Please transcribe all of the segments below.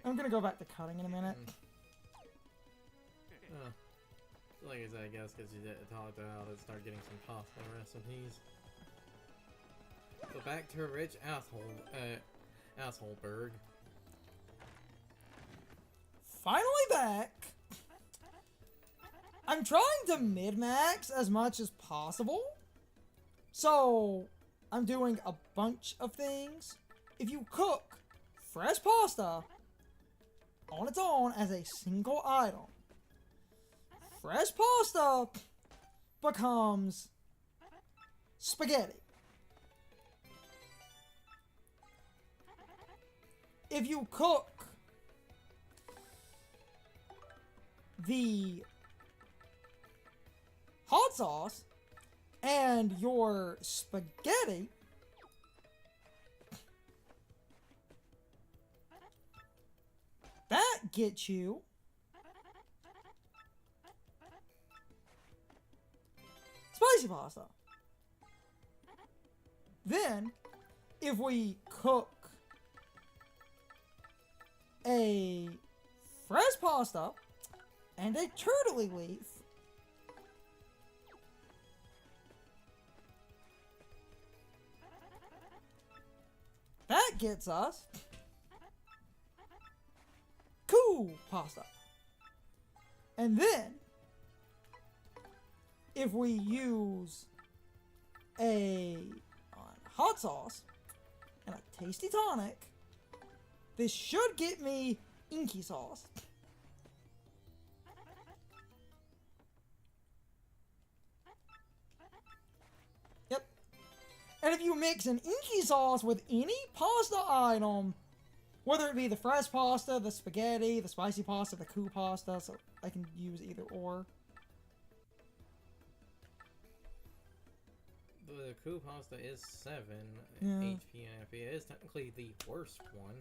I'm gonna go back to cutting in a minute. Like I said, I guess because you talked about how to start getting some pasta recipes. So back to a rich assholeberg. Finally back! I'm trying to mid-max as much as possible. So, I'm doing a bunch of things. If you cook fresh pasta on its own as a single item, fresh pasta becomes spaghetti. If you cook the hot sauce and your spaghetti, that gets you spicy pasta. Then, if we cook a fresh pasta and a turtley leaf, that gets us cool pasta. And then, if we use a hot sauce and a tasty tonic, this should get me inky sauce. Yep. And if you mix an inky sauce with any pasta item, whether it be the fresh pasta, the spaghetti, the spicy pasta, the coup pasta, so I can use either or. The coup pasta is 7 Yeah. HP and FP. It is technically the worst one.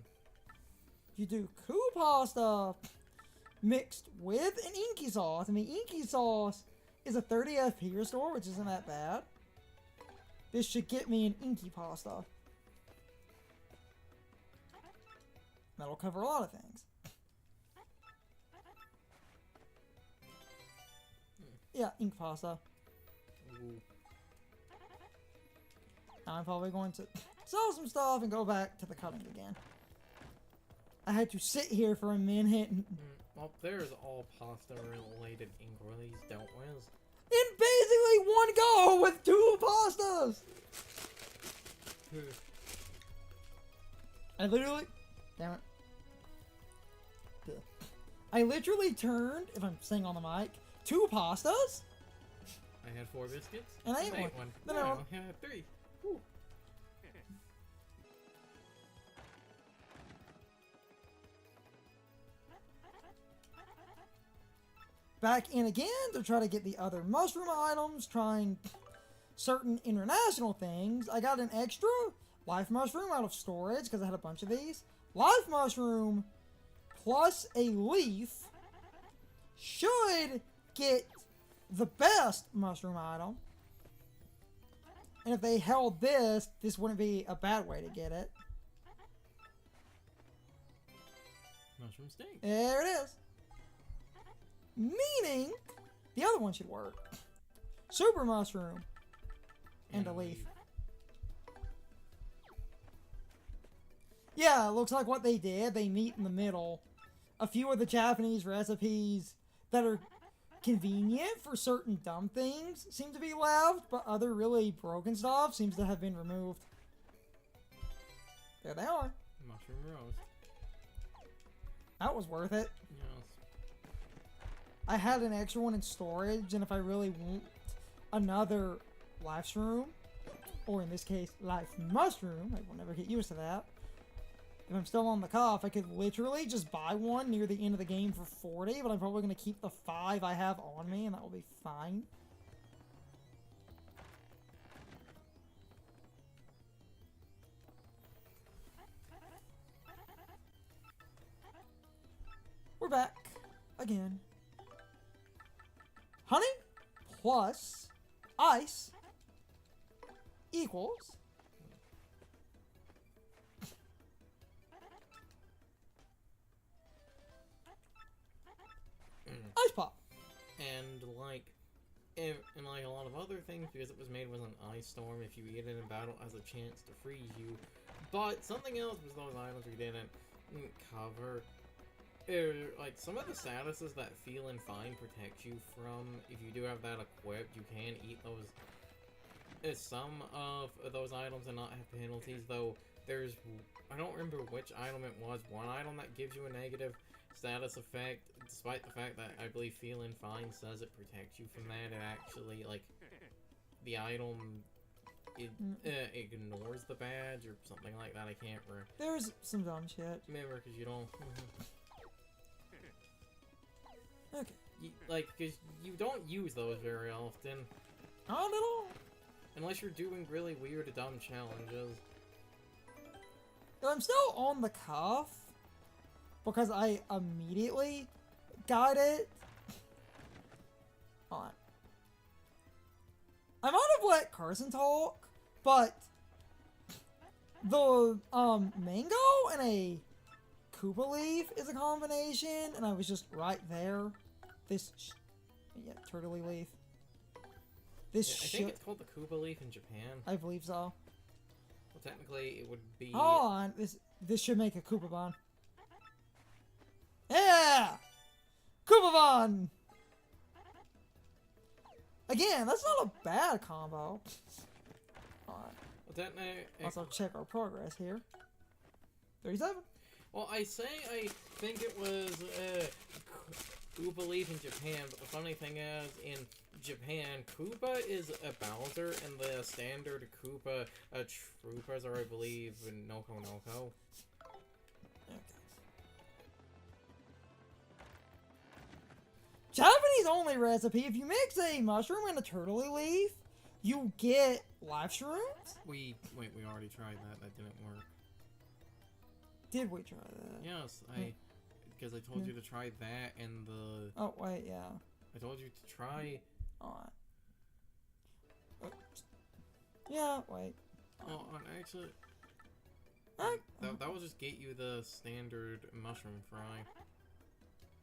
You do coup pasta mixed with an inky sauce. I mean, inky sauce is a 30 FP restore, which isn't that bad. This should get me an inky pasta. That'll cover a lot of things. Yeah, ink pasta. Ooh. I'm probably going to sell some stuff and go back to the cutting again. I had to sit here for a minute and... Well, there's all pasta-related inquiries dealt with. In basically one go with 2 pastas! I literally... Damn it. Ugh. I literally turned, if I'm saying on the mic, 2 pastas? I had 4 biscuits. And I ate ate one. one. Then No, I I went- only had 3. Ooh. Back in again to try to get the other mushroom items, trying certain international things. I got an extra life mushroom out of storage because I had a bunch of these. Life mushroom plus a leaf should get the best mushroom item. And if they held this, this wouldn't be a bad way to get it. Mushroom steak. There it is. Meaning, the other one should work. Super mushroom and a leaf. Yeah, it looks like what they did, they meet in the middle. A few of the Japanese recipes that are convenient for certain dumb things seem to be left, but other really broken stuff seems to have been removed. There they are. Mushroom roast. That was worth it. Yes. I had an extra one in storage, and if I really want another life shroom, or in this case, life mushroom, I will never get used to that. If I'm still on the cuff, I could literally just buy one near the end of the game for 40, but I'm probably going to keep the 5 I have on me, and that will be fine. We're back again. Honey plus ice equals other things because it was made with an ice storm. If you eat it in battle, it has a chance to freeze you. But something else was those items we didn't cover. Like some of the statuses that Feeling Fine protect you from, if you do have that equipped, you can eat those. Some of those items and not have penalties, though. There's, I don't remember which item it was. One item that gives you a negative status effect, despite the fact that I believe Feeling Fine says it protects you from that. It actually, like, the item, it ignores the badge or something like that. I can't remember. There's some dumb shit. Remember, because you don't. Okay. Because you don't use those very often. Not at all. Unless you're doing really weird, dumb challenges. I'm still on the cuff because I immediately got it. Hold on. I might have let Carson talk, but the mango and a Koopa leaf is a combination, and I was just right there. This, yeah, turtley leaf. This I think it's called the Koopa leaf in Japan. I believe so. Well, technically, it would be. Hold on, this should make a Koopa Bon. Yeah, Koopa Bon. Again, that's not a bad combo. Alright. Well, technically. Also, check our progress here. 37. Well, I think it was Koopa leaf in Japan, but the funny thing is, in Japan, Koopa is a Bowser, and the standard Koopa troopers are, I believe, Noko Noko. Okay. Japanese only recipe. If you mix a mushroom and a turtley leaf, you get live shrooms? We already tried that. That didn't work. Did we try that? Yes, because I told you to try that and the. Oh wait, yeah. I told you to try. Alright. Yeah, wait. Oh, actually. That will just get you the standard mushroom fry.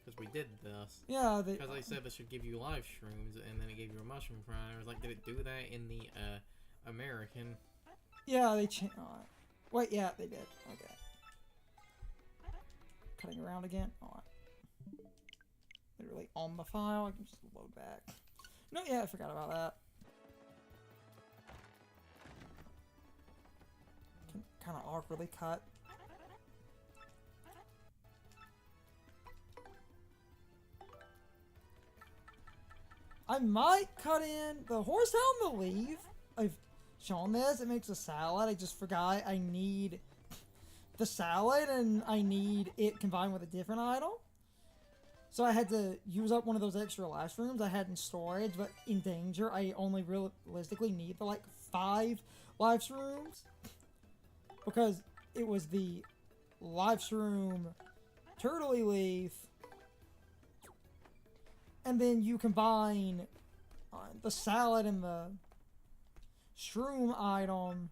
Because we did this. Yeah, because I said this should give you live shrooms, and then it gave you a mushroom fry. I was like, did it do that in the American? Yeah, they changed. Alright. Wait, yeah, they did. Okay. Cutting around again. Alright. Literally on the file. I can just load back. No, yeah, I forgot about that. Can kind of awkwardly cut. I might cut in the horsetail and the leaf. I've shown this. It makes a salad. I just forgot I need the salad and I need it combined with a different item. So I had to use up one of those extra life shrooms I had in storage, but in danger, I only realistically need the, like, 5 life shrooms. Because it was the life shroom turtley leaf. And then you combine the salad and the shroom item.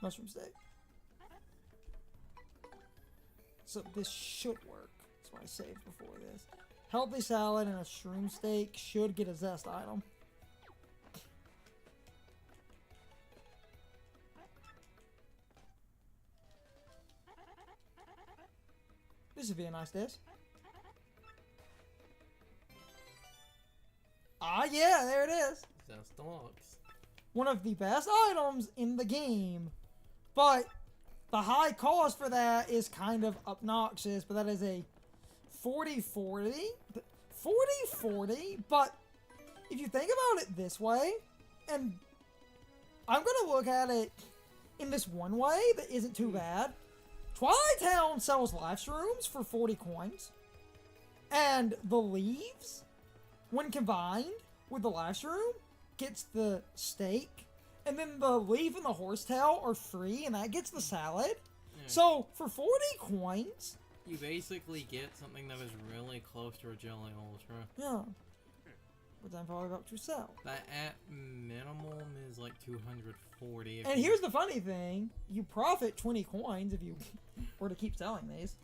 Mushroom steak. So this should work. That's what I saved before this. Healthy salad and a shroom steak should get a zest item. This would be a nice dish. Ah, yeah, there it is. Zest Deluxe. One of the best items in the game, but the high cost for that is kind of obnoxious, but that is a 40-40. 40-40, but if you think about it this way, and I'm going to look at it in this one way that isn't too bad. Twilight Town sells life shrooms for 40 coins, and the leaves, when combined with the life shroom, gets the steak, and then the leaf and the horsetail are free, and that gets the salad. Yeah. So, for 40 coins... You basically get something that is really close to a Jelly Ultra. Yeah. Which I'm probably about to sell. That at minimum is like 240. And here's the funny thing. You profit 20 coins if you were to keep selling these.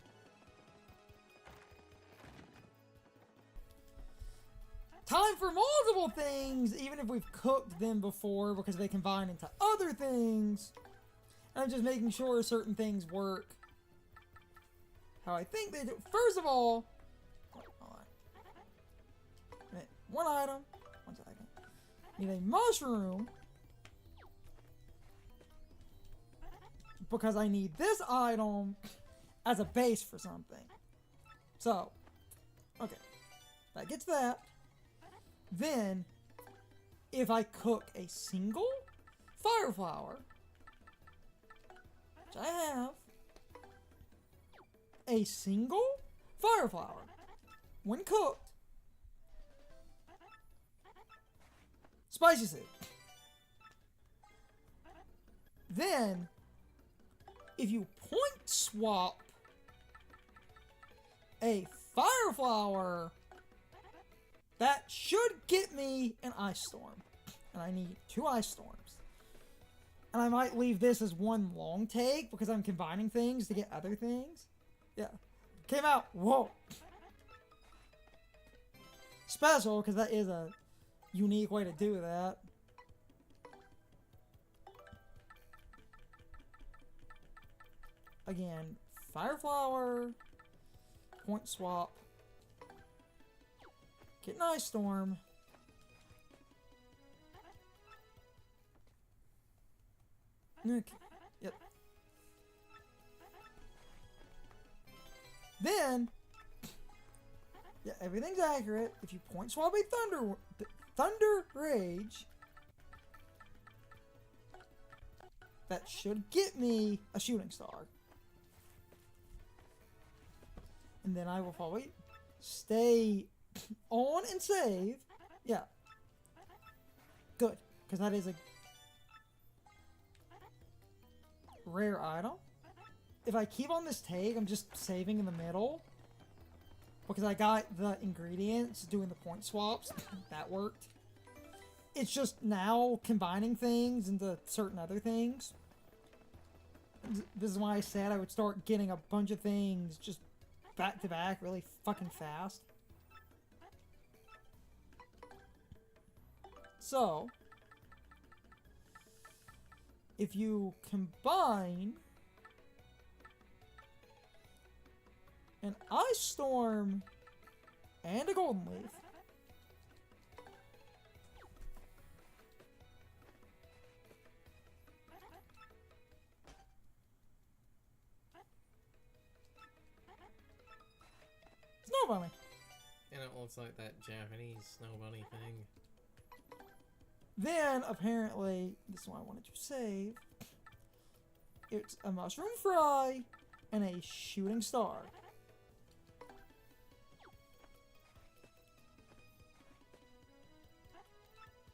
time for multiple things, even if we've cooked them before, because they combine into other things. And I'm just making sure certain things work how I think they do. First of all, hold on. One item. 1 second. Need a mushroom. Because I need this item as a base for something. So, okay. That gets that. Then, if I cook a single fire flower, which I have, a single fire flower, when cooked, spices it. Then, if you point swap a fire flower, that should get me an ice storm. And I need 2 ice storms. And I might leave this as one long take because I'm combining things to get other things. Yeah. Came out. Whoa. Special, because that is a unique way to do that. Again, fire flower, point swap, get an ice storm. Okay. Yep. Then, yeah, everything's accurate. If you point swap a thunder rage, that should get me a shooting star. And then I will probably stay on and save. Yeah. Good. Because that is a rare item. If I keep on this take, I'm just saving in the middle. Because I got the ingredients doing the point swaps. That worked. It's just now combining things into certain other things. This is why I said I would start getting a bunch of things just back to back really fucking fast. So, if you combine an ice storm and a golden leaf, snow bunny. And it looks like that Japanese snow bunny thing. Then, apparently, this is what I wanted to save. It's a mushroom fry and a shooting star.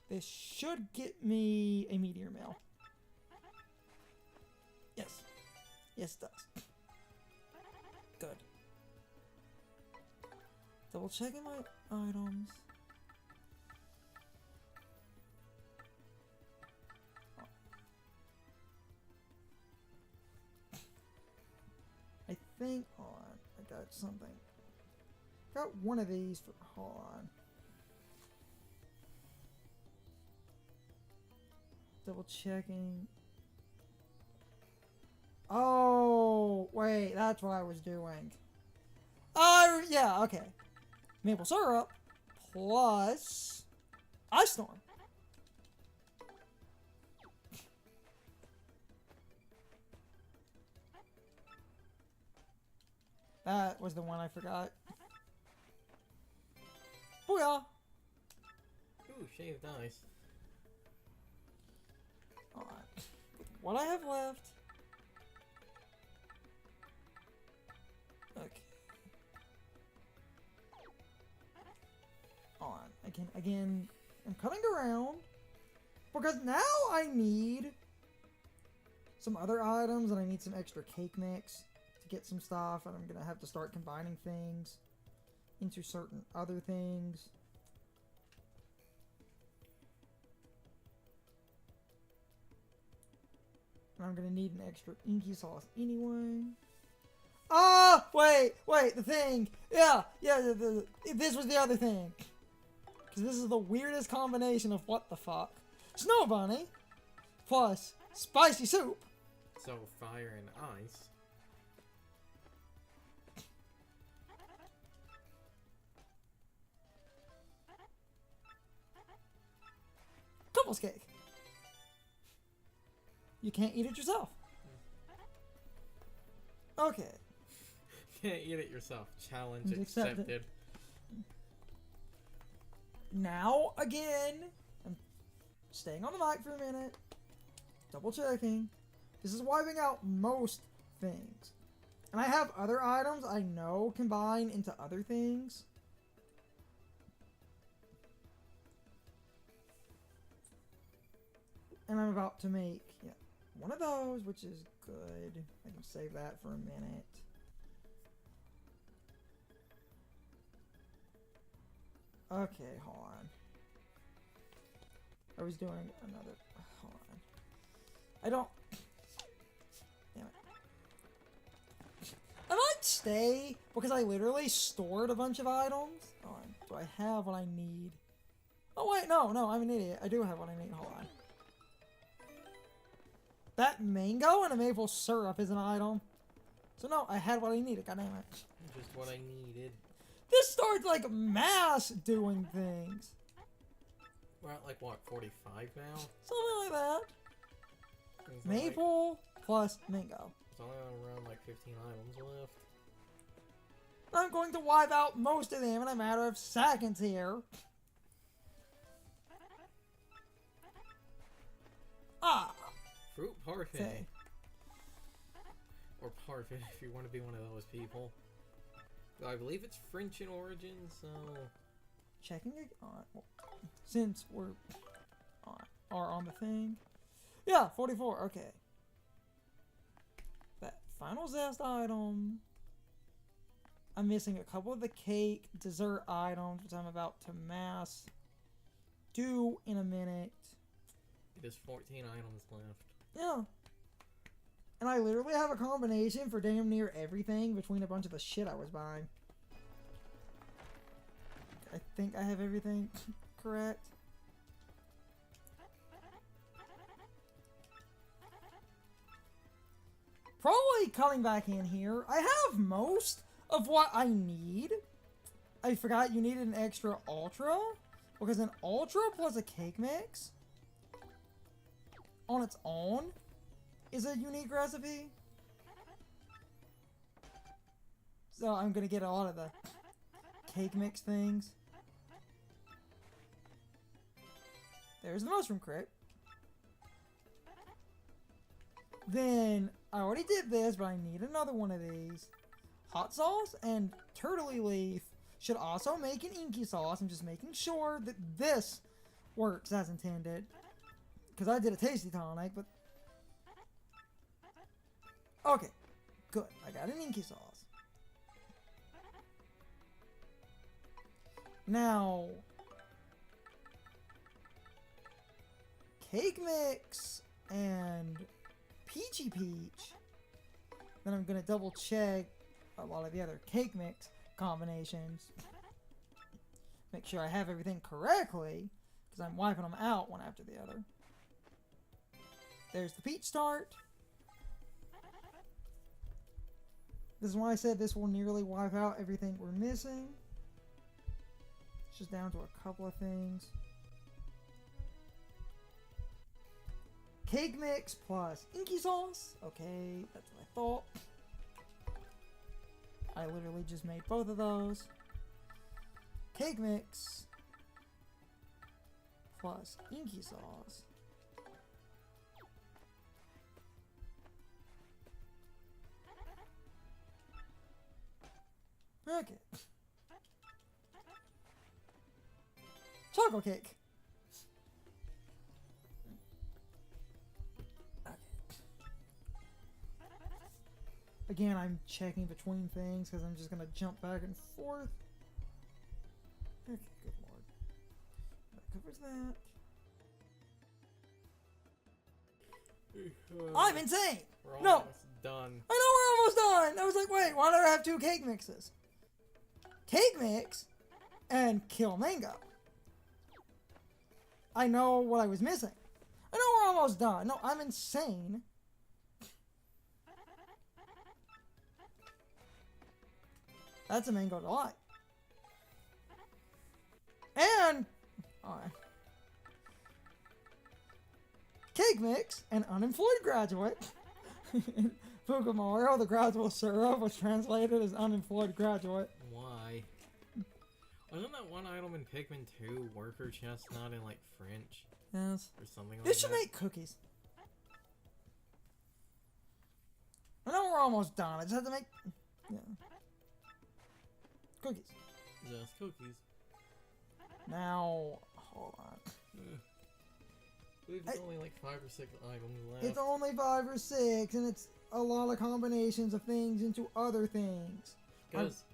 This should get me a meteor mail. Yes. Yes, it does. Good. Double checking my items. I think, hold on, I got something. Got one of these for, hold on. Double checking. Oh, wait, that's what I was doing. Oh, yeah, okay. Maple syrup plus ice storm. That was the one I forgot. Booyah! Ooh, shaved ice. Alright. With what I have left. Okay. On. Again, I'm coming around. Because now I need some other items and I need some extra cake mix to get some stuff, and I'm gonna have to start combining things into certain other things. And I'm gonna need an extra inky sauce anyway. Ah, wait, the thing. Yeah, this was the other thing. Because this is the weirdest combination of what the fuck. Snow bunny plus spicy soup. So fire and ice. Couples cake. You can't eat it yourself. Okay. Can't eat it yourself. Challenge Accepted. accepted. Now, again, I'm staying on the mic for a minute. Double checking. This is wiping out most things. And I have other items I know combine into other things. And I'm about to make one of those, which is good. I can save that for a minute. Okay, hold on. I was doing another... Hold on. I don't... Damn it. I might stay, because I literally stored a bunch of items. Hold on. Do I have what I need? Oh, wait, no, I'm an idiot. I do have what I need. Hold on. That mango and a maple syrup is an item. So no, I had what I needed. God damn it. Just what I needed. This starts like mass doing things. We're at like what, 45 now? Something like that. It's Maple plus mango. It's only around like 15 items left. I'm going to wipe out most of them in a matter of seconds here. Ah. Fruit parfait. Okay. Or parfait if you want to be one of those people. I believe it's French in origin, so... Checking it on... Since we're on the thing. Yeah, 44, okay. That final zest item. I'm missing a couple of the cake dessert items, which I'm about to mass do in a minute. It is 14 items left. Yeah. And I literally have a combination for damn near everything between a bunch of the shit I was buying. I think I have everything correct. Probably coming back in here. I have most of what I need. I forgot you needed an extra ultra. Because an ultra plus a cake mix on its own is a unique recipe. So I'm gonna get a lot of the cake mix things. There's the mushroom crit. Then I already did this, but I need another one of these. Hot sauce and turtley leaf should also make an inky sauce. I'm just making sure that this works as intended. Because I did a tasty tonic, but... Okay, good. I got an inky sauce. Now... Cake mix and peachy peach. Then I'm going to double check a lot of the other cake mix combinations. Make sure I have everything correctly. Because I'm wiping them out one after the other. There's the peach tart. This is why I said this will nearly wipe out everything we're missing. It's just down to a couple of things. Cake mix plus inky sauce. Okay, that's what I thought. I literally just made both of those. Cake mix plus inky sauce. Okay. Chocolate cake. Okay. Again, I'm checking between things because I'm just going to jump back and forth. Okay, good lord. That covers that. I'm insane! We're No! almost done. I know we're almost done! I was like, wait, why do I have 2 cake mixes? Cake mix and kill mango. I know what I was missing. I know we're almost done. No, I'm insane. That's a mango delight. And, alright. Cake mix, an unemployed graduate. Fukumaru, the graduate syrup, was translated as unemployed graduate. Why? Wasn't that one item in Pikmin 2 worker chestnut in like French? Yes. Or something like This should that? make cookies. I know we're almost done. I just have to make... Yeah. Cookies. Just cookies. Now, hold on. We've only like 5 or 6 items left. It's only 5 or 6, and it's a lot of combinations of things into other things. Because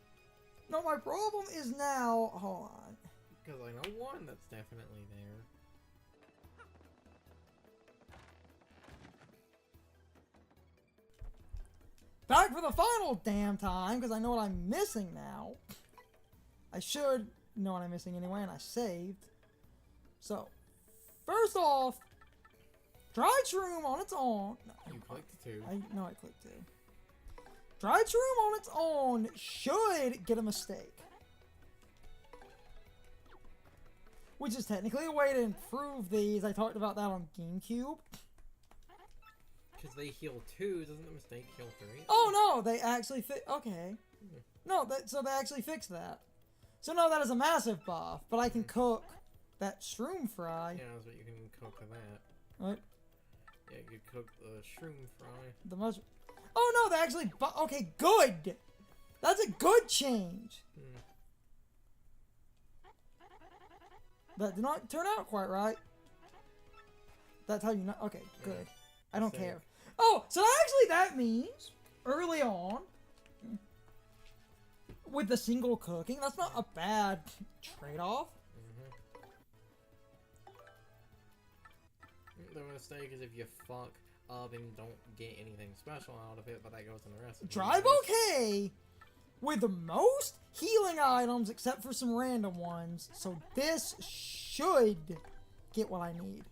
No, my problem is now... Hold on. I know one that's definitely there. Back for the final damn time, because I know what I'm missing now. I should know what I'm missing anyway, and I saved. So, first off, dried shroom on its own. No, You clicked 2. I know I clicked 2. Dried shroom on its own should get a mistake. Which is technically a way to improve these. I talked about that on GameCube. Because they heal 2, doesn't the mistake heal 3? Oh no, they actually okay. No, so they actually fixed that. So no, that is a massive buff, but I can cook that shroom fry. Yeah, that's what you can cook to that. Right? Yeah, you could cook the shroom fry. The mushroom. Oh no, they actually okay, good! That's a good change! That did not turn out quite right. That's how you know. Okay, good. I don't care. Oh, so actually that means early on with the single cooking, that's not a bad trade-off. The mistake is if you fuck up and don't get anything special out of it, but that goes in the recipe. Dry bouquet with the most healing items except for some random ones, so this should get what I need.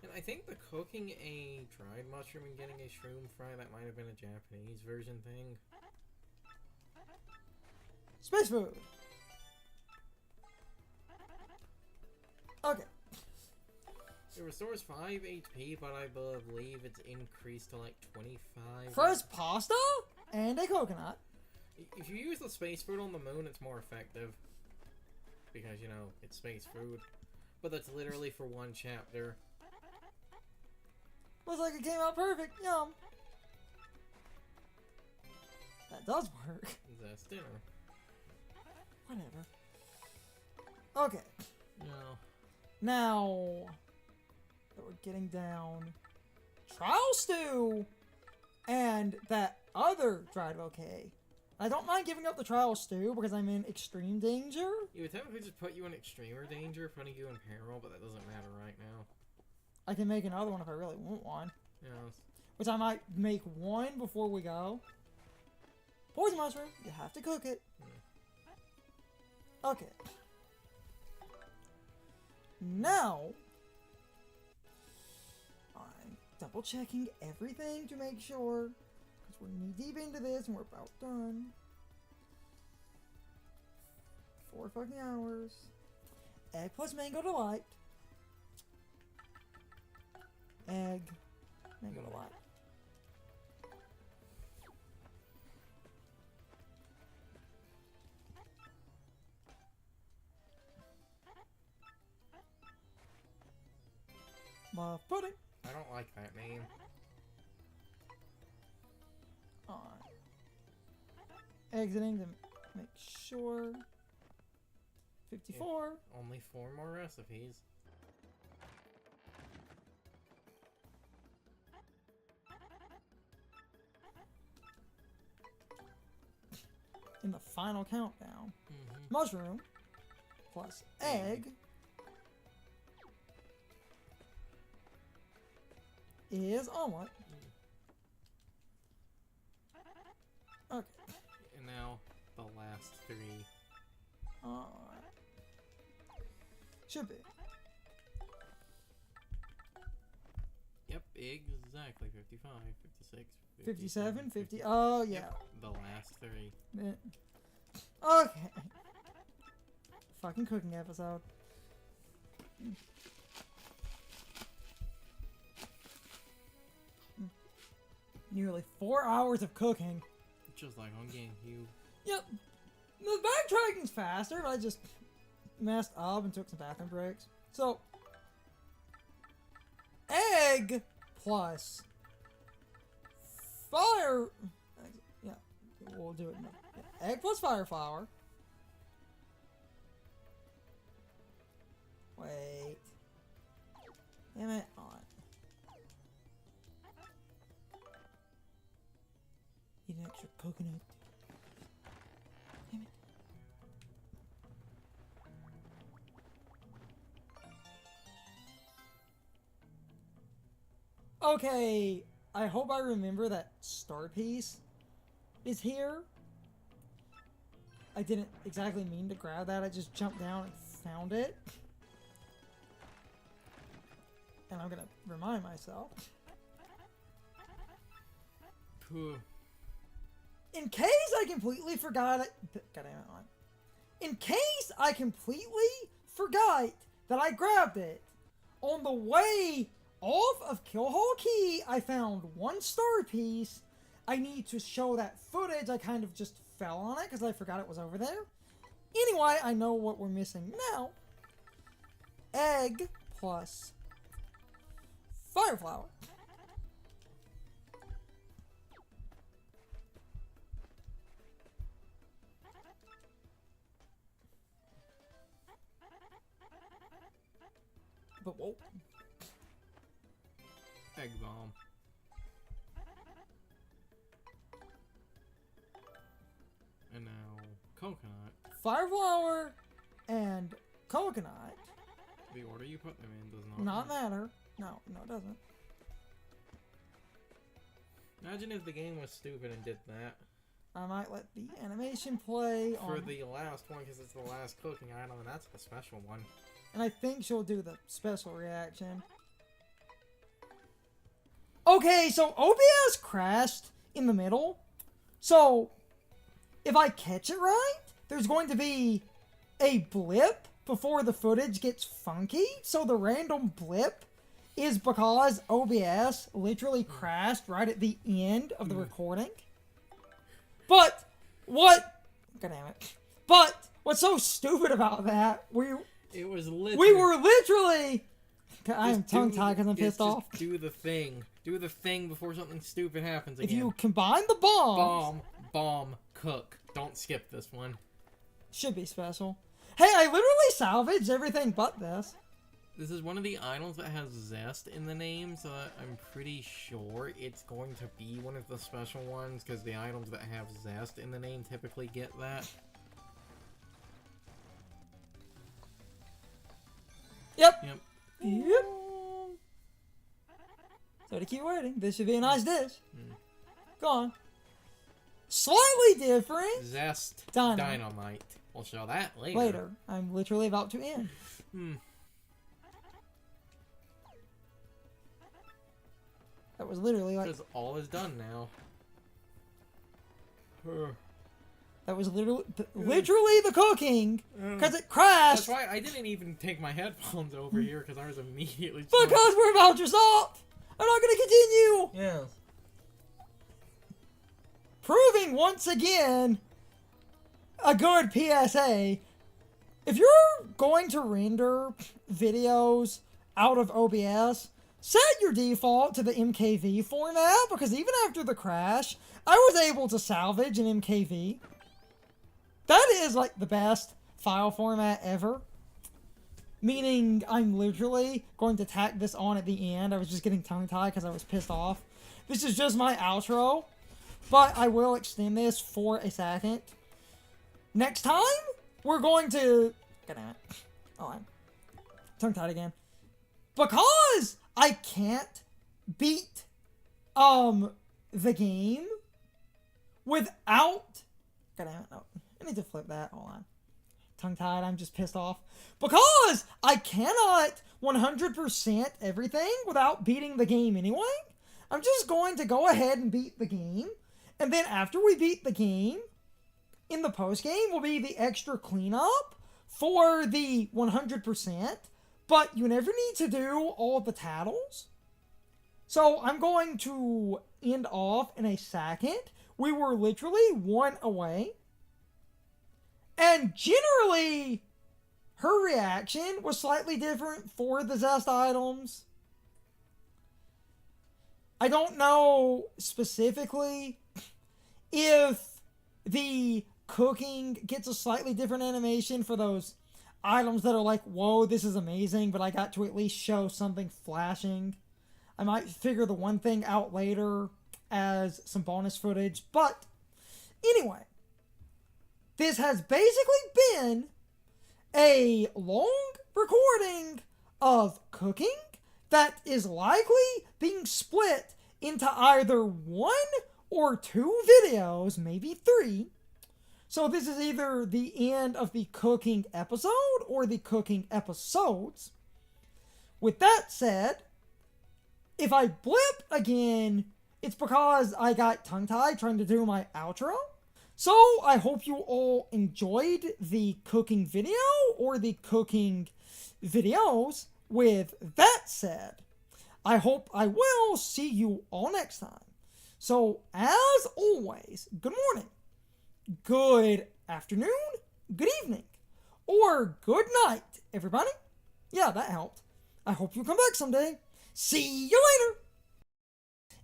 And I think the cooking a dried mushroom and getting a shroom fry, that might have been a Japanese version thing. Space food. Okay. It restores 5 HP, but I believe it's increased to like 25. First pasta and a coconut. If you use the space food on the moon, it's more effective. Because, you know, it's space food. But that's literally for one chapter. Looks like it came out perfect. Yum. That does work. That's dinner. Whatever. Okay. No. Now that we're getting down, trial stew and that other dried bouquet. I don't mind giving up the trial stew because I'm in extreme danger. You would technically just put you in extremer danger, putting you in peril, but that doesn't matter right now. I can make another one if I really want one. Yes. Which I might make one before we go. Poison mushroom, you have to cook it. Okay. Now, I'm double checking everything to make sure, because we're knee deep into this and we're about done. 4 fucking hours. Egg plus mango delight. Egg, mango delight. Muff pudding. I don't like that name. Alright. Exiting to make sure. 54. Yeah, only 4 more recipes. In the final countdown. Mushroom plus egg is omelet. Okay. And now, the last 3. Alright. Should be. exactly 55, 56, 57, 50. Oh, yeah. Yep, the last 3. Okay. Fucking cooking episode. Nearly 4 hours of cooking. Just like on GameCube. Yep. The backtracking's faster, but I just messed up and took some bathroom breaks. So, egg plus fire. Yeah, we'll do it now. Yeah. Egg plus fire flour. Wait. Damn it. On. Need an extra coconut. Damn it. Okay, I hope I remember that star piece is here. I didn't exactly mean to grab that, I just jumped down and found it. And I'm gonna remind myself. Phew. In case I completely forgot it. God damn it, on. In case I completely forgot that I grabbed it, on the way off of Killhole Key, I found one star piece. I need to show that footage. I kind of just fell on it because I forgot it was over there. Anyway, I know what we're missing now. Egg plus fire flower. But whoa. Egg bomb. And now coconut. Fire flower and coconut. The order you put them in does not Not matter. No, it doesn't. Imagine if the game was stupid and did that. I might let the animation play For on... the last one, because it's the last cooking item, and that's the special one. And I think she'll do the special reaction. Okay, so OBS crashed in the middle. So, if I catch it right, there's going to be a blip before the footage gets funky. So the random blip is because OBS literally crashed right at the end of the recording. But, what... God damn it. But, what's so stupid about that, It was literally... we were literally... I'm tongue-tied because I'm pissed off. Do the thing. Do the thing before something stupid happens again. If you combine the bombs... Bomb, cook. Don't skip this one. Should be special. Hey, I literally salvaged everything but this. This is one of the items that has zest in the name, so I'm pretty sure it's going to be one of the special ones, because the items that have zest in the name typically get that. Yep. Yep. So to keep waiting, this should be a nice dish. Go on. Slightly different. Zest Dynamite. We'll show that later. Later. I'm literally about to end. That was literally like... Because all is done now. That was literally the cooking, because it crashed. That's why I didn't even take my headphones over here, because I was immediately... Because we're about to stop! I'm not going to continue! Yes. Proving once again a good PSA. If you're going to render videos out of OBS, set your default to the MKV format, because even after the crash, I was able to salvage an MKV. That is like the best file format ever. Meaning I'm literally going to tack this on at the end. I was just getting tongue-tied because I was pissed off. This is just my outro. But I will extend this for a second. Next time, we're going to... God damn it. Oh, I'm tongue-tied again. Because I can't beat the game without... God damn it. No. I need to flip that. Hold on. tongue-tied. I'm just pissed off. Because I cannot 100% everything without beating the game anyway. I'm just going to go ahead and beat the game. And then after we beat the game, in the post-game will be the extra cleanup for the 100%. But you never need to do all of the tattles. So I'm going to end off in a second. We were literally one away. And generally, her reaction was slightly different for the Zest items. I don't know specifically if the cooking gets a slightly different animation for those items that are like, whoa, this is amazing, but I got to at least show something flashing. I might figure the one thing out later as some bonus footage, but anyway, this has basically been a long recording of cooking that is likely being split into either 1 or 2 videos, maybe 3. So this is either the end of the cooking episode or the cooking episodes. With that said, if I blip again, it's because I got tongue-tied trying to do my outro. So I hope you all enjoyed the cooking video or the cooking videos. With that said, I hope I will see you all next time. So as always, good morning, good afternoon, good evening, or good night, everybody. Yeah, that helped. I hope you'll come back someday. See you later!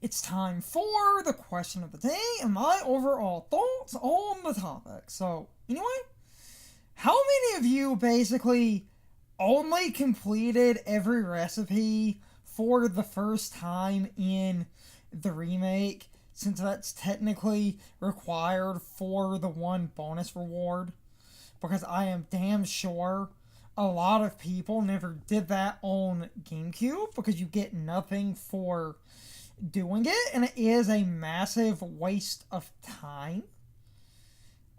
It's time for the question of the day and my overall thoughts on the topic. So, anyway, how many of you basically only completed every recipe for the first time in the remake, since that's technically required for the one bonus reward? Because I am damn sure a lot of people never did that on GameCube, because you get nothing for doing it, and it is a massive waste of time.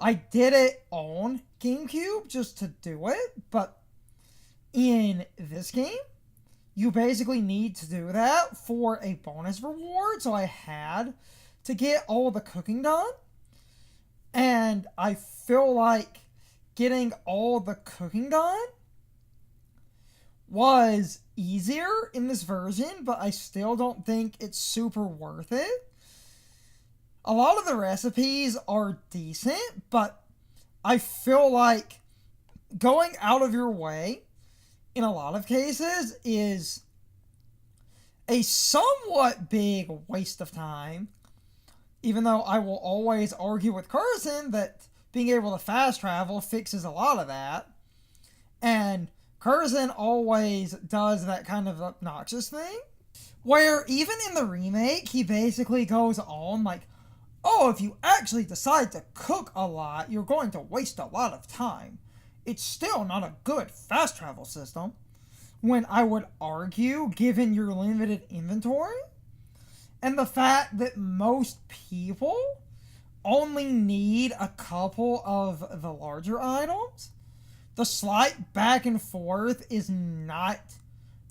I did it on GameCube just to do it, but in this game, you basically need to do that for a bonus reward, so I had to get all the cooking done. And I feel like getting all the cooking done was easier in this version, but I still don't think it's super worth it. A lot of the recipes are decent, but I feel like going out of your way in a lot of cases is a somewhat big waste of time. Even though I will always argue with Carson that being able to fast travel fixes a lot of that. And Curzon always does that kind of obnoxious thing, where even in the remake, he basically goes on like, oh, if you actually decide to cook a lot, you're going to waste a lot of time. It's still not a good fast travel system. When I would argue, given your limited inventory, and the fact that most people only need a couple of the larger items, the slight back and forth is not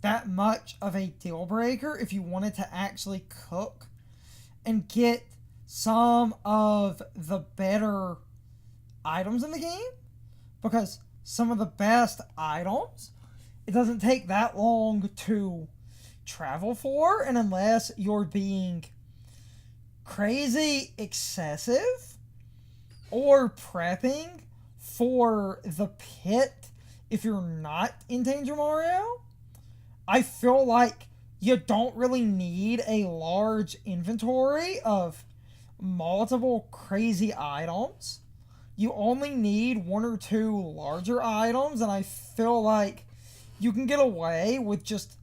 that much of a deal breaker if you wanted to actually cook and get some of the better items in the game. Because some of the best items, it doesn't take that long to travel for, and unless you're being crazy excessive or prepping for the pit if you're not in Danger Mario, I feel like you don't really need a large inventory of multiple crazy items. You only need 1 or 2 larger items, and I feel like you can get away with just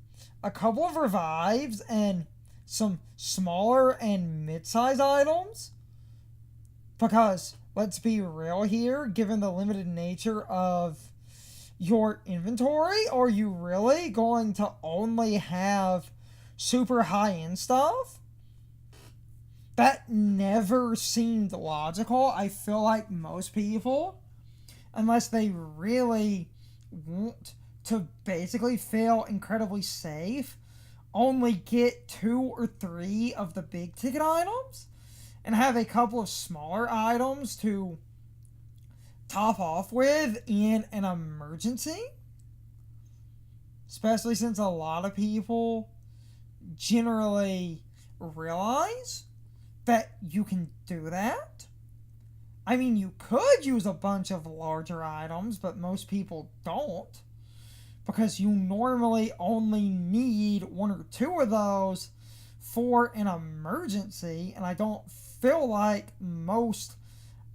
a couple of revives and some smaller and mid-size items. Because, let's be real here, given the limited nature of your inventory, are you really going to only have super high-end stuff? That never seemed logical. I feel like most people, unless they really want to basically feel incredibly safe, only get 2 or 3 of the big ticket items and have a couple of smaller items to top off with in an emergency. Especially since a lot of people generally realize that you can do that. I mean, you could use a bunch of larger items, but most people don't, because you normally only need 1 or 2 of those for an emergency, and I don't feel like most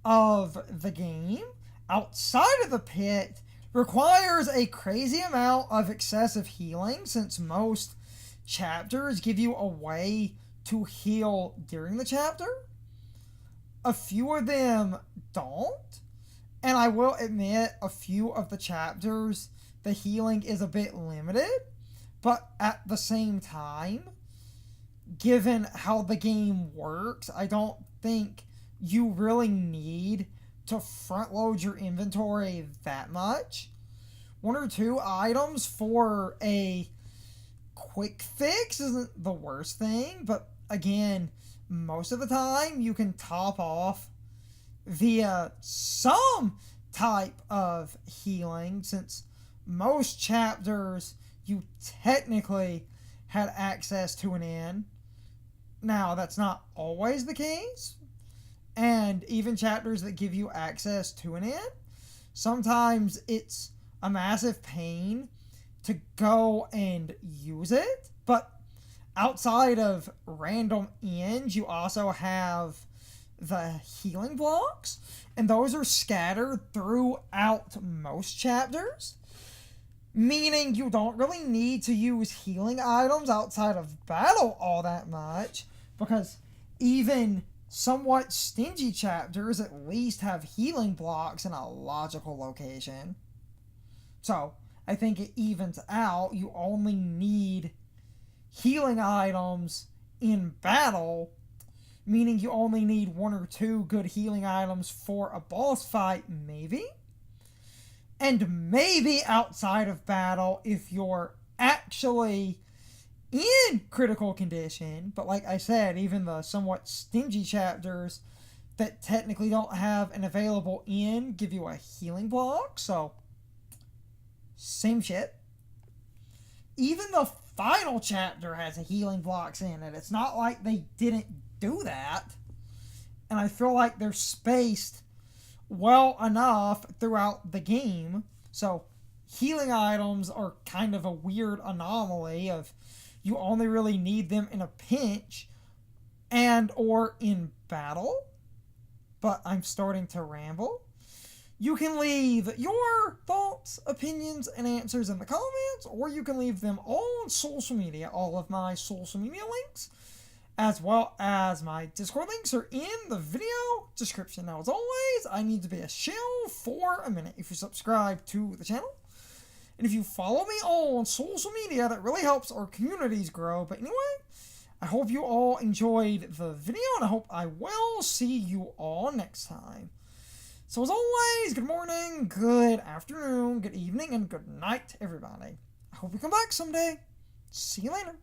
of the game outside of the pit requires a crazy amount of excessive healing, since most chapters give you a way to heal during the chapter. A few of them don't, and I will admit a few of the chapters the healing is a bit limited, but at the same time, given how the game works, I don't think you really need to front load your inventory that much. 1 or 2 items for a quick fix isn't the worst thing, but again, most of the time you can top off via some type of healing, since most chapters you technically had access to an inn. Now, that's not always the case, and even chapters that give you access to an inn, sometimes it's a massive pain to go and use it. But outside of random inns, you also have the healing blocks, and those are scattered throughout most chapters, meaning you don't really need to use healing items outside of battle all that much, because even somewhat stingy chapters at least have healing blocks in a logical location. So I think it evens out. You only need healing items in battle, meaning you only need 1 or 2 good healing items for a boss fight, maybe. And maybe outside of battle if you're actually in critical condition. But like I said, even the somewhat stingy chapters that technically don't have an available inn give you a healing block, so same shit. Even the final chapter has a healing blocks in it. It's not like they didn't do that. And I feel like they're spaced well enough throughout the game. So healing items are kind of a weird anomaly of you only really need them in a pinch and or in battle. But I'm starting to ramble. You can leave your thoughts, opinions, and answers in the comments, or you can leave them on social media. All of my social media links, as well as my Discord links, are in the video description. Now, as always, I need to be a shill for a minute. If you subscribe to the channel, and if you follow me on social media, that really helps our communities grow. But anyway, I hope you all enjoyed the video, and I hope I will see you all next time. So as always, good morning, good afternoon, good evening, and good night, everybody. I hope you come back someday. See you later.